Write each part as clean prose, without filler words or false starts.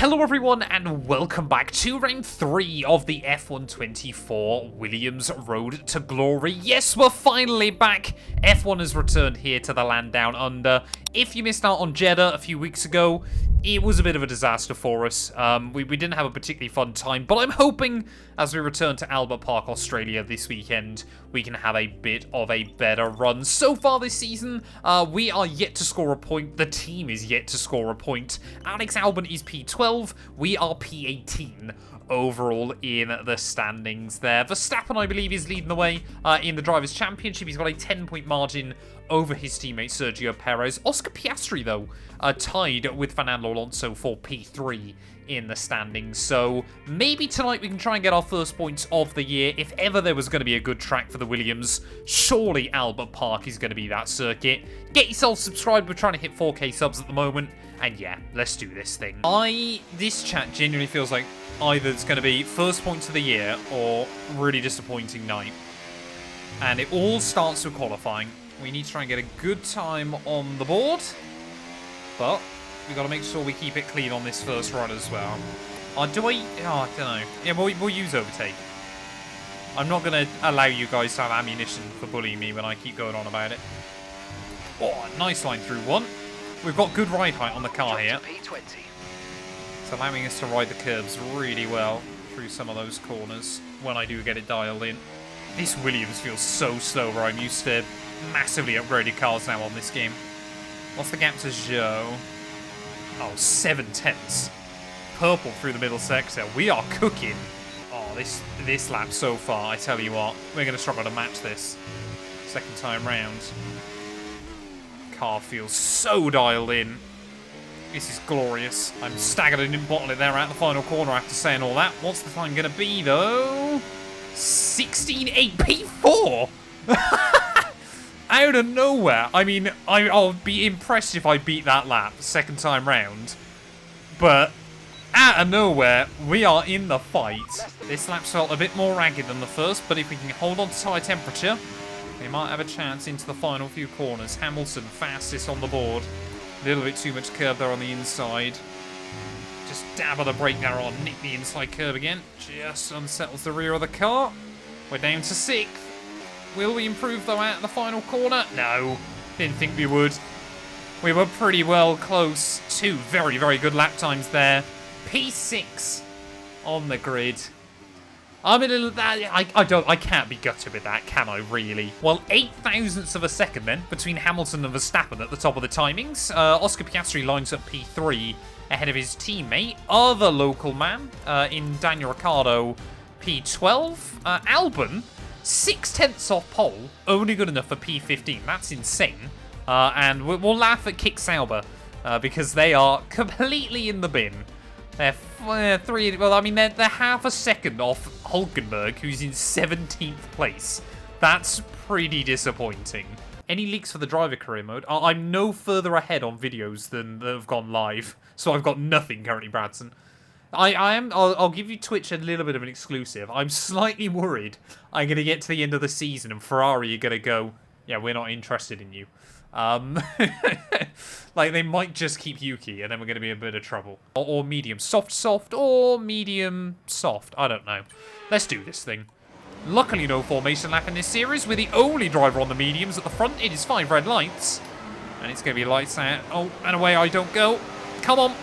Hello everyone and welcome back to round 3 of the F124 Williams Road to Glory. Yes, we're finally back. F1 has returned here to the land down under. If you missed out on Jeddah a few weeks ago, it was a bit of a disaster for us. We didn't have a particularly fun time, but I'm hoping as we return to Albert Park, Australia this weekend, we can have a bit of a better run. So far this season, we are yet to score a point. The team is yet to score a point. Alex Albon is P12. We are P18 overall in the standings there. Verstappen, I believe, is leading the way in the Drivers' Championship. He's got a 10-point margin over his teammate Sergio Perez. Oscar Piastri, though, tied with Fernando Alonso for P3 in the standings. So maybe tonight we can try and get our first points of the year. If ever there was going to be a good track for the Williams, surely Albert Park is going to be that circuit. Get yourself subscribed. We're trying to hit 4K subs at the moment. And yeah, let's do this thing. This chat genuinely feels like either it's going to be first points of the year or really disappointing night. And it all starts with qualifying. We need to try and get a good time on the board. But we've got to make sure we keep it clean on this first run as well. I don't know. Yeah, we'll use overtake. I'm not going to allow you guys to have ammunition for bullying me when I keep going on about it. Oh, nice line through one. We've got good ride height on the car here. It's allowing us to ride the curbs really well through some of those corners when I do get it dialed in. This Williams feels so slow where I'm used to massively upgraded cars now on this game. What's the gap to Zhou? Oh, 7/10. Purple through the middle sector. We are cooking. Oh, this lap so far, I tell you what, we're going to struggle to match this second time round. Car feels so dialed in. This is glorious. I'm staggered and didn't bottle it there at the final corner after saying all that. What's the time going to be, though? 16.8 P4! Out of nowhere. I mean, I'll be impressed if I beat that lap second time round. But out of nowhere, we are in the fight. This lap's felt a bit more ragged than the first, but if we can hold on to high temperature, we might have a chance into the final few corners. Hamilton fastest on the board. A little bit too much curb there on the inside. Just dab on the brake there on, nick the inside curb again. Just unsettles the rear of the car. We're down to 6th. Will we improve, though, at the final corner? No, didn't think we would. We were pretty well close. 2 very, very good lap times there. P6 on the grid. I'm a little... I can't be gutted with that, can I, really? Well, 8,000ths of a second, then, between Hamilton and Verstappen at the top of the timings. Oscar Piastri lines up P3 ahead of his teammate, other local man, in Daniel Ricciardo, P12. Albon, 6/10 off pole, only good enough for P15. That's insane. And we'll laugh at Kick Sauber, because they are completely in the bin. They're they're half a second off Hulkenberg, who's in 17th place. That's pretty disappointing. Any leaks for the driver career mode? I'm no further ahead on videos than that have gone live, so I've got nothing currently, Bradson. I'll give you Twitch a little bit of an exclusive. I'm slightly worried I'm going to get to the end of the season and Ferrari are going to go, yeah, we're not interested in you. Like, they might just keep Yuki, and then we're going to be in a bit of trouble. Or medium soft, or medium soft. I don't know. Let's do this thing. Luckily, no formation lap in this series. We're the only driver on the mediums at the front. It is 5 red lights. And it's going to be lights out. Oh, and away I don't go. Come on.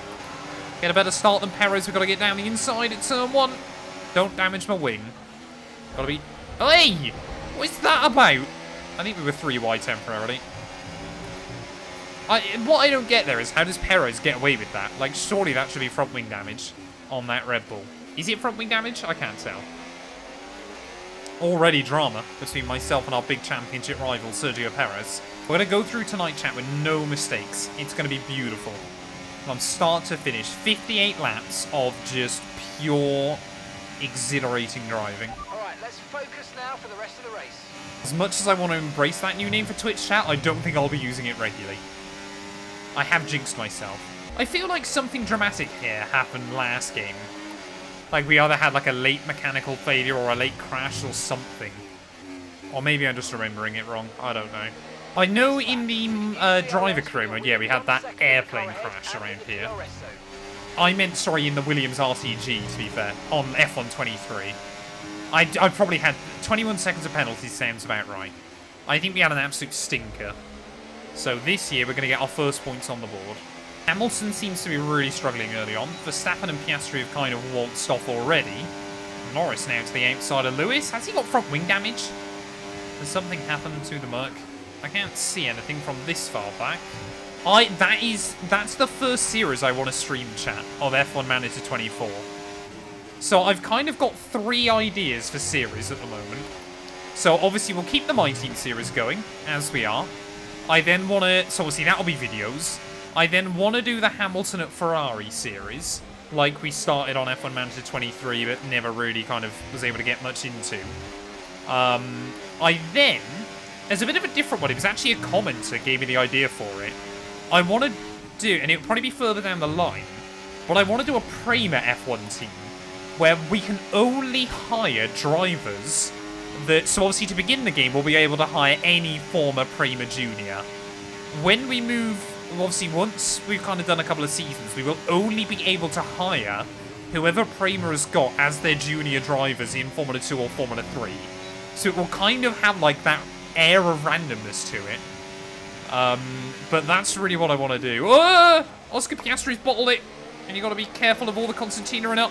Get a better start than Perez. We've got to get down the inside at turn 1. Don't damage my wing. Got to be... Hey! What's that about? I think we were 3 wide temporarily. What I don't get there is, how does Perez get away with that? Like, surely that should be front wing damage on that Red Bull. Is it front wing damage? I can't tell. Already drama between myself and our big championship rival, Sergio Perez. We're going to go through tonight, chat, with no mistakes. It's going to be beautiful. From start to finish, 58 laps of just pure, exhilarating driving. Alright, let's focus now for the rest of the race. As much as I want to embrace that new name for Twitch, chat, I don't think I'll be using it regularly. I have jinxed myself. I feel like something dramatic here happened last game. Like we either had like a late mechanical failure or a late crash or something. Or maybe I'm just remembering it wrong. I don't know. I know in the driver career mode, yeah, we had that airplane crash around here. I meant, sorry, in the Williams RTG, to be fair, on F1 23. I probably had 21 seconds of penalties, sounds about right. I think we had an absolute stinker. So this year, we're going to get our first points on the board. Hamilton seems to be really struggling early on. Verstappen and Piastri have kind of waltzed off already. Norris now to the outside of Lewis. Has he got front wing damage? Has something happened to the Merc? I can't see anything from this far back. That's the first series I want to stream, chat, of F1 Manager 24. So I've kind of got 3 ideas for series at the moment. So obviously we'll keep the My Team series going, as we are. I then want to, so obviously that'll be videos. I then want to do the Hamilton at Ferrari series, like we started on F1 Manager 23, but never really kind of was able to get much into. I then, as a bit of a different one, it was actually a commenter gave me the idea for it. I want to do, and it'll probably be further down the line, but I want to do a Prema F1 team, where we can only hire drivers that, so obviously to begin the game, we'll be able to hire any former Prema Junior. When we move, obviously once we've kind of done a couple of seasons, we will only be able to hire whoever Prema has got as their junior drivers in Formula 2 or Formula 3. So it will kind of have like that air of randomness to it. But that's really what I want to do. Oh! Oscar Piastri's bottled it. And you got to be careful of all the Constantina and up.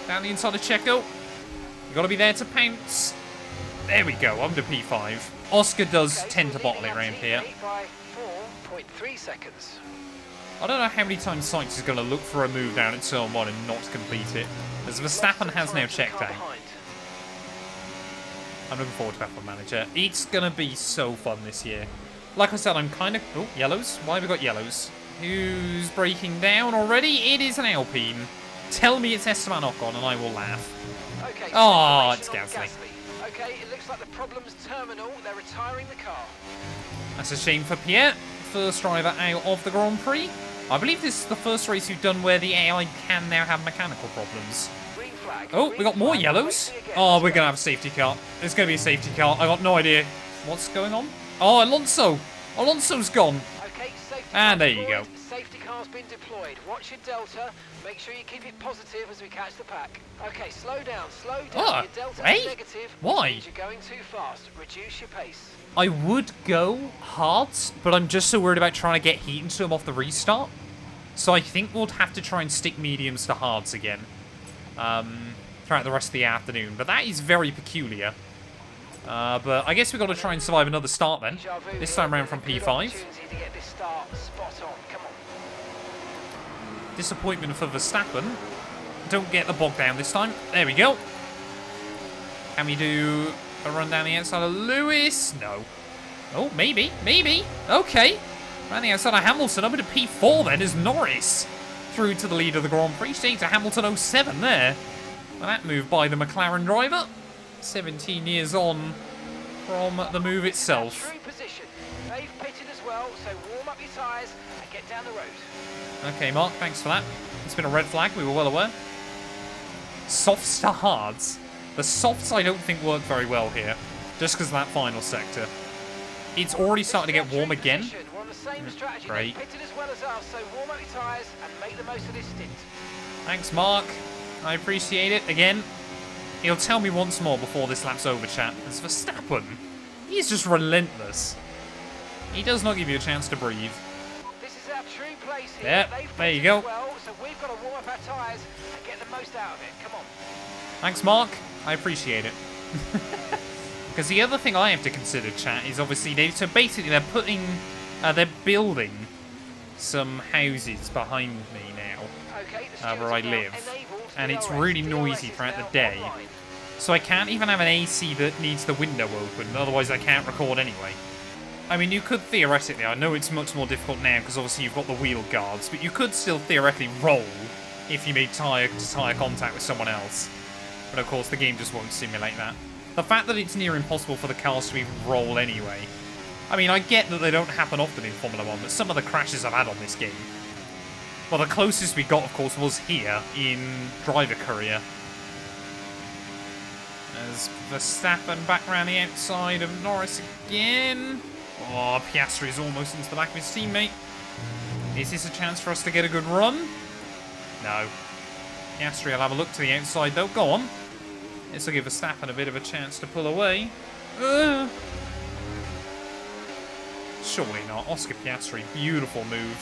Down the inside of Checo. You got to be there to pounce. There we go, under P5. Oscar does tend to bottle it around here. 4.3 seconds. I don't know how many times Sykes is going to look for a move down at turn 1 and not complete it. As Verstappen has now checked out. I'm looking forward to F1 Manager. It's going to be so fun this year. Like I said, I'm kind of... Oh, yellows? Why have we got yellows? Who's breaking down already? It is an Alpine. Tell me it's Esteban Ocon and I will laugh. Okay, oh, it's Gasly. Okay, it looks like the problem's terminal. They're retiring the car. That's a shame for Pierre. First driver out of the Grand Prix. I believe this is the first race we've done where the AI can now have mechanical problems. Green flag. Oh, we got more yellows. Oh, we're going to have a safety car. There's going to be a safety car. I got no idea what's going on. Oh, Alonso. Alonso's gone. Okay, safety and there you go. Safety car's been deployed. Watch your delta. Make sure you keep it positive as we catch the pack. Okay, slow down, slow down. Oh, your delta hey? is negative. Why? You're going too fast. Reduce your pace. I would go hard, but I'm just so worried about trying to get heat into him off the restart. So I think we'll have to try and stick mediums to hards again throughout the rest of the afternoon. But that is very peculiar. But I guess we've got to try and survive another start then. This time around from P5. Disappointment for Verstappen. Don't get the bog down this time. There we go. Can we do a run down the outside of Lewis? No. Oh, maybe. Maybe. Okay. Around the outside of Hamilton. Up into P4 then as Norris through to the lead of the Grand Prix. Staying to Hamilton 07 there. Well, that move by the McLaren driver. 17 years on from the move itself. True position. They've pitted as well, so warm up your tyres and get down the road. Okay, Mark, thanks for that. It's been a red flag, we were well aware. Softs to hards. The softs I don't think work very well here, just because of that final sector. It's already starting to get warm again. We're on the same strategy. Great. They've pitted as well as us, so warm up your tyres and make the most of this stint. Thanks, Mark. I appreciate it. Again, he'll tell me once more before this lap's over, chat. As Verstappen, he's just relentless. He does not give you a chance to breathe. This is our true place here. Yeah, there you go. Well, so we've got to warm up our tyres and get the most out of it. Come on. Thanks, Mark. I appreciate it. Because the other thing I have to consider, chat, is obviously so basically they're building some houses behind me now, where I live, and it's really noisy throughout the day. So I can't even have an AC that needs the window open, otherwise I can't record anyway. I mean, you could theoretically, I know it's much more difficult now because obviously you've got the wheel guards, but you could still theoretically roll if you made tyre-to-tyre contact with someone else. But of course, the game just won't simulate that. The fact that it's near impossible for the cars to even roll anyway. I mean, I get that they don't happen often in Formula 1, but some of the crashes I've had on this game. Well, the closest we got, of course, was here in Driver Courier. As Verstappen back around the outside of Norris again. Oh, Piastri is almost into the back of his teammate. Is this a chance for us to get a good run? No. Piastri will have a look to the outside, though. Go on. This will give Verstappen a bit of a chance to pull away. Surely not. Oscar Piastri, beautiful move.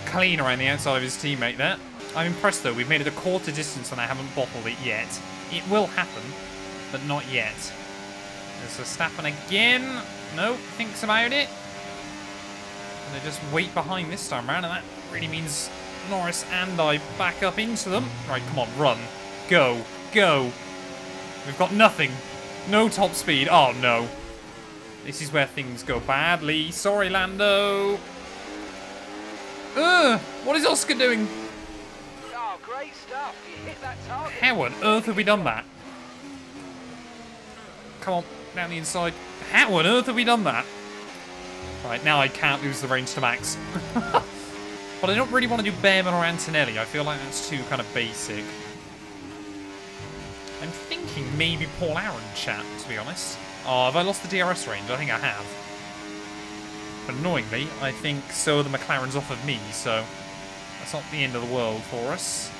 Clean around the outside of his teammate there. I'm impressed, though. We've made it a quarter distance and I haven't bottled it yet. It will happen, but not yet. There's Verstappen again. No, thinks about it. And they just wait behind this time round, and that really means Norris and I back up into them. Right, come on, run. Go. Go. We've got nothing. No top speed. Oh, no. This is where things go badly. Sorry, Lando. What is Oscar doing? Oh, great stuff. You hit that target. How on earth have we done that? Come on, down the inside. How on earth have we done that? Right, now I can't lose the range to Max. But I don't really want to do Behrman or Antonelli. I feel like that's too kind of basic. I'm thinking maybe Paul Aaron chat, to be honest. Oh, have I lost the DRS range? I think I have. But annoyingly, I think so the McLaren's off of me, so that's not the end of the world for us.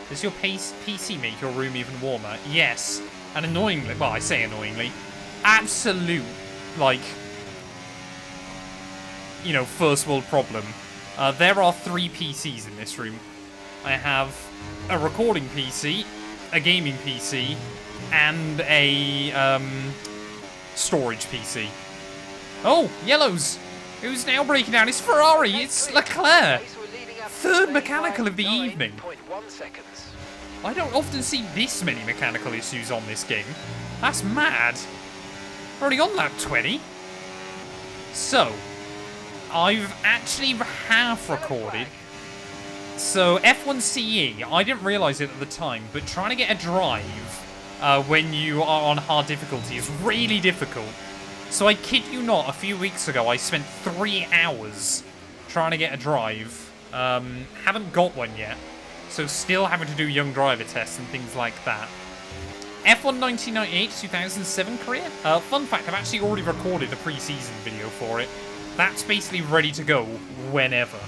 Does your PC make your room even warmer? Yes. And annoyingly, well, I say annoyingly, absolute, like, you know, first world problem. There are 3 PCs in this room. I have a recording PC, a gaming PC, and a storage PC. Oh, yellows! Who's now breaking down? It's Ferrari! It's Leclerc! Third mechanical of the evening. I don't often see this many mechanical issues on this game. That's mad. We're already on lap 20. So, I've actually half recorded. So, F1 CE, I didn't realise it at the time, but trying to get a drive when you are on hard difficulty is really difficult. So I kid you not, a few weeks ago I spent 3 hours trying to get a drive. Haven't got one yet. So still having to do young driver tests and things like that. F1 1998-2007 career? Fun fact, I've actually already recorded a pre-season video for it. That's basically ready to go whenever.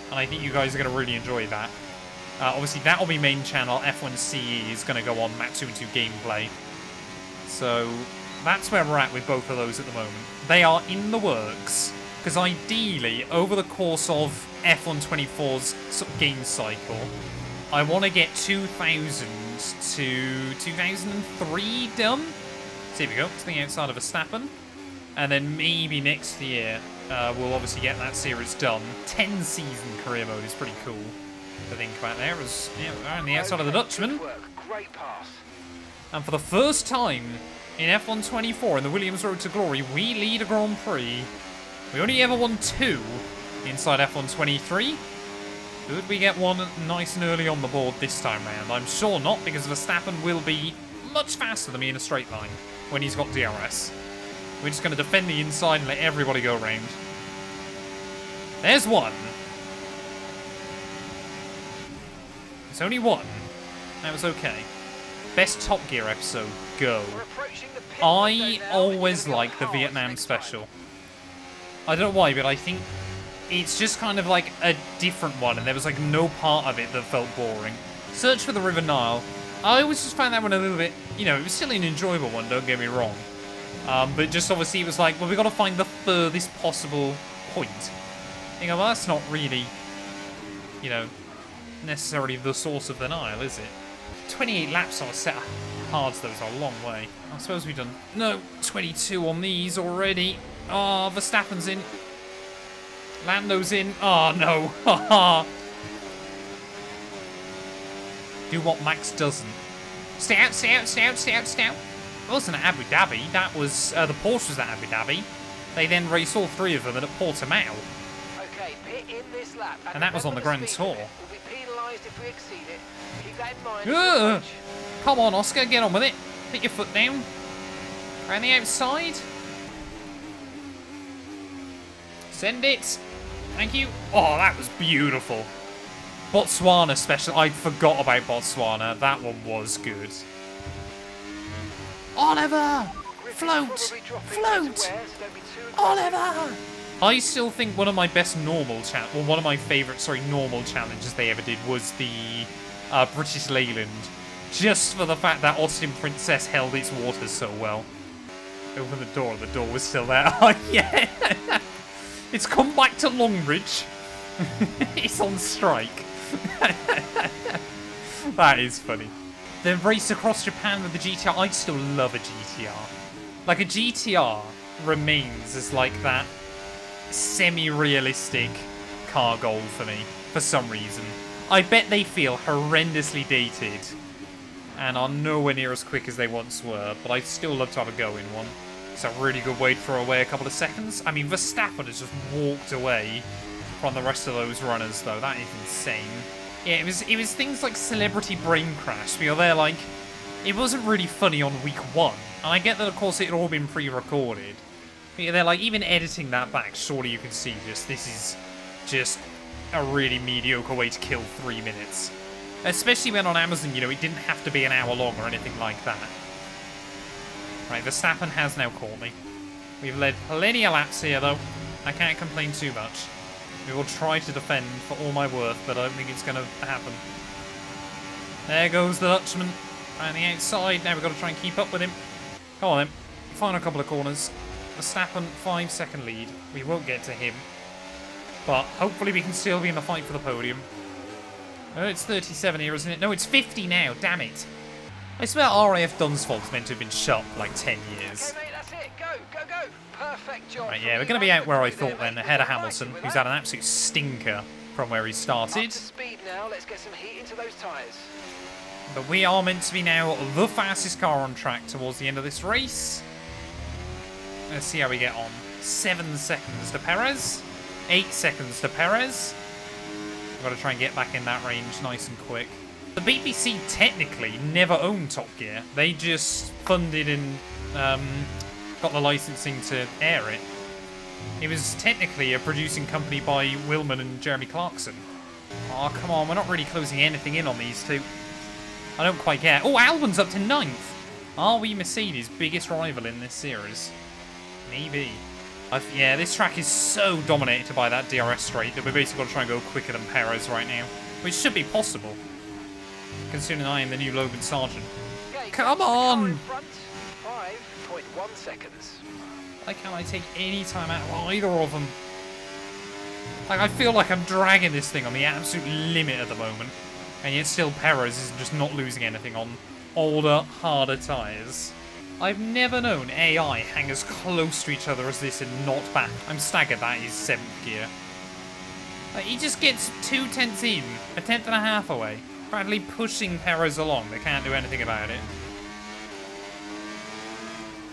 And I think you guys are going to really enjoy that. Obviously, that'll be main channel. F1 CE is going to go on Matt212 Gameplay. So that's where we're at with both of those at the moment. They are in the works. Because ideally, over the course of F1 24's sort of game cycle, I want to get 2000 to 2003 done. So here we go, to the outside of Verstappen. And then maybe next year, we'll obviously get that series done. 10-season career mode is pretty cool to think about there. As, yeah, on the outside of the Dutchman. Great pass. And for the first time in F1 24 in the Williams Road to Glory, we lead a Grand Prix. We only ever won 2 inside F1 23. Could we get one nice and early on the board this time round? I'm sure not, because Verstappen will be much faster than me in a straight line when he's got DRS. We're just going to defend the inside and let everybody go around. There's one. It's only one. That was okay. Best Top Gear episode. Go. I always like the Vietnam special. I don't know why, but I think it's just kind of like a different one, and there was like no part of it that felt boring. Search for the River Nile. I always just found that one a little bit, you know, it was still an enjoyable one, don't get me wrong. But just obviously it was like, well, we've got to find the furthest possible point. You know, well, that's not really, you know, necessarily the source of the Nile, is it? 28 laps on a set of hards, though, is a long way. I suppose we've done, no, 22 on these already. Oh, Verstappen's in. Lando's in. Oh, no. Haha. Do what Max doesn't. Stay out, stay out, stay out, stay out, stay out. It wasn't at Abu Dhabi. That was, the Porsche was at Abu Dhabi. They then raced all 3 of them at Portimao. Okay, pit in this lap. And that was on the Grand Tour. We'll be penalised if we exceed it. Keep that in mind. Come on, Oscar, get on with it. Put your foot down. Around the outside. Send it. Thank you. Oh, that was beautiful. Botswana special. I forgot about Botswana. That one was good. Oliver! Float! Float! Oliver! I still think one of my best normal one of my favourite, normal challenges they ever did was the British Leyland. Just for the fact that Austin Princess held its waters so well. Open the door was still there. Oh, yeah! It's come back to Longbridge. It's on strike. That is funny. The race across Japan with the GTR, I still love a GTR. Like, a GTR remains as like that semi-realistic car goal for me, for some reason. I bet they feel horrendously dated and are nowhere near as quick as they once were, but I'd still love to have a go in one. It's a really good way to throw away a couple of seconds. I mean, Verstappen has just walked away from the rest of those runners, though. That is insane. Yeah, it was things like Celebrity Brain Crash, where they're like, it wasn't really funny on week 1. And I get that, of course, it had all been pre-recorded. But yeah, they're like, even editing that back, surely you can see this is just a really mediocre way to kill 3 minutes. Especially when on Amazon, you know, it didn't have to be an hour long or anything like that. Right, Verstappen has now caught me. We've led plenty of laps here, though. I can't complain too much. We will try to defend for all my worth, but I don't think it's going to happen. There goes the Dutchman. Around the outside. Now we've got to try and keep up with him. Come on, then. Final couple of corners. Verstappen, 5-second lead. We won't get to him. But hopefully we can still be in the fight for the podium. Oh, it's 37 here, isn't it? No, it's 50 now. Damn it. I swear RAF Dunsfold's meant to have been shot for like 10 years. Okay, mate, that's it. Go, go, go. Perfect job. Right, yeah, we're going to be out where I thought then, ahead of Hamilton, who's had an absolute stinker from where he started. Up to speed now. Let's get some heat into those tyres. But we are meant to be now the fastest car on track towards the end of this race. Let's see how we get on. 7 seconds to Perez. 8 seconds to Perez. We've got to try and get back in that range nice and quick. The BBC technically never owned Top Gear. They just funded and got the licensing to air it. It was technically a producing company by Willman and Jeremy Clarkson. Oh, come on. We're not really closing anything in on these two. I don't quite get. Oh, Albon's up to 9th. Are we Mercedes' biggest rival in this series? Maybe. Yeah, this track is so dominated by that DRS straight that we're basically got to try and go quicker than Perez right now. Which should be possible, considering I am the new Logan Sargent. Come on! 5.1 seconds. Why can't I take any time out of either of them? Like, I feel like I'm dragging this thing on the absolute limit at the moment. And yet still Perez is just not losing anything on older, harder tyres. I've never known AI hang as close to each other as this and not back. I'm staggered that is 7th gear. Like, he just gets 2/10 in, a 10th and a half away. Bradley pushing Perez along. They can't do anything about it.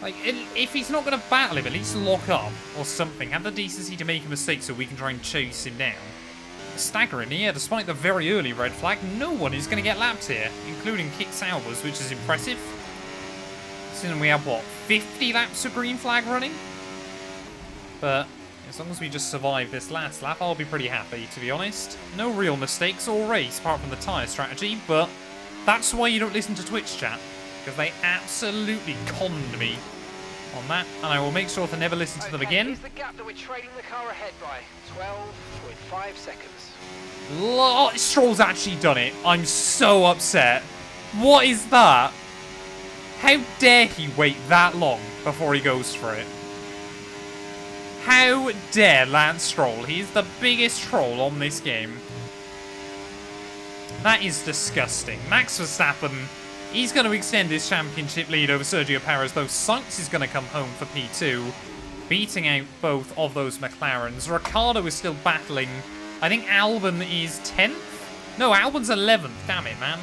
Like, if he's not going to battle him, at least lock up or something. Have the decency to make a mistake so we can try and chase him down. Staggering, yeah, despite the very early red flag, no one is going to get lapped here, including Kit Saubers, which is impressive. So we have, what, 50 laps of green flag running? But as long as we just survive this last lap, I'll be pretty happy, to be honest. No real mistakes all race, apart from the tyre strategy, but that's why you don't listen to Twitch chat, because they absolutely conned me on that, and I will make sure to never listen to them again. Here's the gap that we're trailing the car ahead by. 12.5 seconds. Oh, Stroll's actually done it. I'm so upset. What is that? How dare he wait that long before he goes for it? How dare Lance Stroll? He's the biggest troll on this game. That is disgusting. Max Verstappen, he's going to extend his championship lead over Sergio Perez, though Sainz is going to come home for P2, beating out both of those McLarens. Ricciardo is still battling. I think Albon is 10th? No, Albon's 11th. Damn it, man.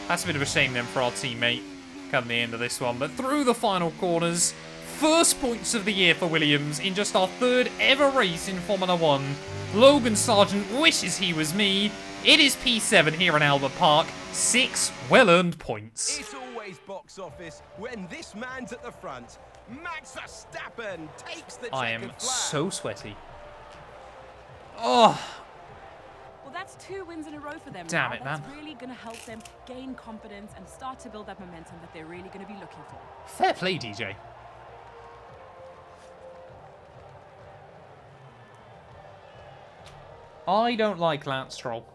That's a bit of a shame then for our teammate come the end of this one. But through the final corners, first points of the year for Williams in just our 3rd ever race in Formula 1. Logan Sargent wishes he was me. It is P7 here in Albert Park. 6 well-earned points. It's always box office when this man's at the front. Max Verstappen takes the I am flag. so sweaty. Oh. Well, that's 2 wins in a row for them. Damn now. it, man. That's really going to help them gain confidence and start to build that momentum that they're really going to be looking for. Fair play, DJ. I don't like Lance Stroll.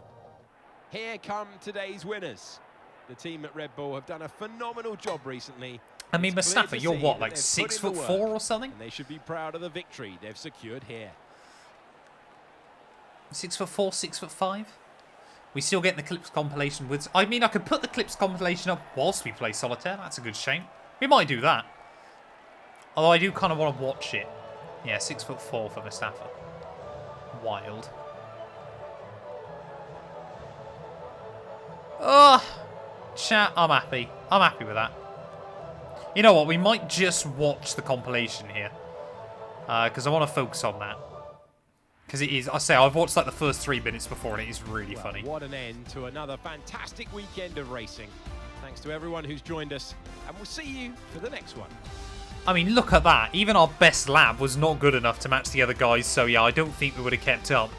Here come today's winners. The team at Red Bull have done a phenomenal job recently. I mean, It's clear Mustafa, to you're see what, that like they've put in the 6'4" work, or something? and they should be proud of the victory they've secured here. 6'4", 6'5"? We still getting the clips compilation with... I mean, I could put the clips compilation up whilst we play solitaire. That's a good shame. We might do that. Although I do kind of want to watch it. Yeah, 6'4" for Mustafa. Wild. Ugh. Chat, I'm happy. I'm happy with that. You know what? We might just watch the compilation here. Because I want to focus on that. Because it is, I say, I've watched like the first 3 minutes before and it is really funny. What an end to another fantastic weekend of racing. Thanks to everyone who's joined us, and we'll see you for the next one. I mean, look at that. Even our best lap was not good enough to match the other guys. So, yeah, I don't think we would have kept up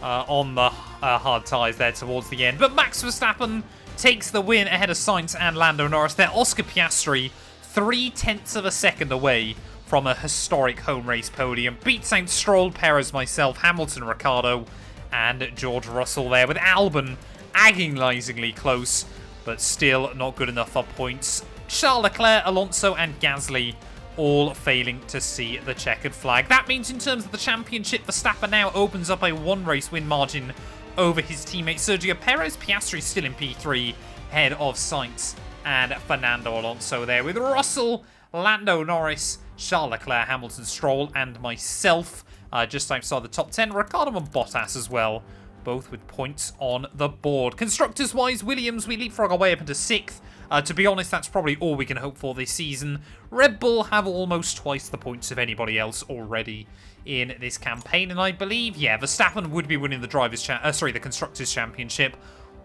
on the hard tyres there towards the end. But Max Verstappen takes the win ahead of Sainz and Lando Norris there. Oscar Piastri, 0.3 of a second away from a historic home race podium. Beats out Stroll, Perez, myself, Hamilton, Ricciardo, and George Russell there, with Albon agonizingly close, but still not good enough for points. Charles Leclerc, Alonso, and Gasly all failing to see the checkered flag. That means in terms of the championship, Verstappen now opens up a 1-race win margin over his teammate Sergio Perez. Piastri still in P3, ahead of Sainz and Fernando Alonso there, with Russell, Lando Norris, Charles Leclerc, Hamilton, Stroll, and myself just outside the top 10. Ricciardo and Bottas as well, both with points on the board. Constructors-wise, Williams, we leapfrog our way up into 6th. To be honest, that's probably all we can hope for this season. Red Bull have almost twice the points of anybody else already in this campaign, and I believe, yeah, Verstappen would be winning the the Constructors' Championship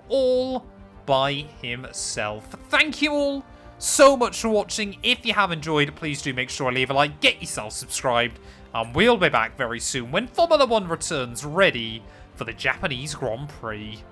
all by himself. Thank you all so much for watching. If you have enjoyed, please do make sure to leave a like, get yourself subscribed, and we'll be back very soon when Formula 1 returns ready for the Japanese Grand Prix.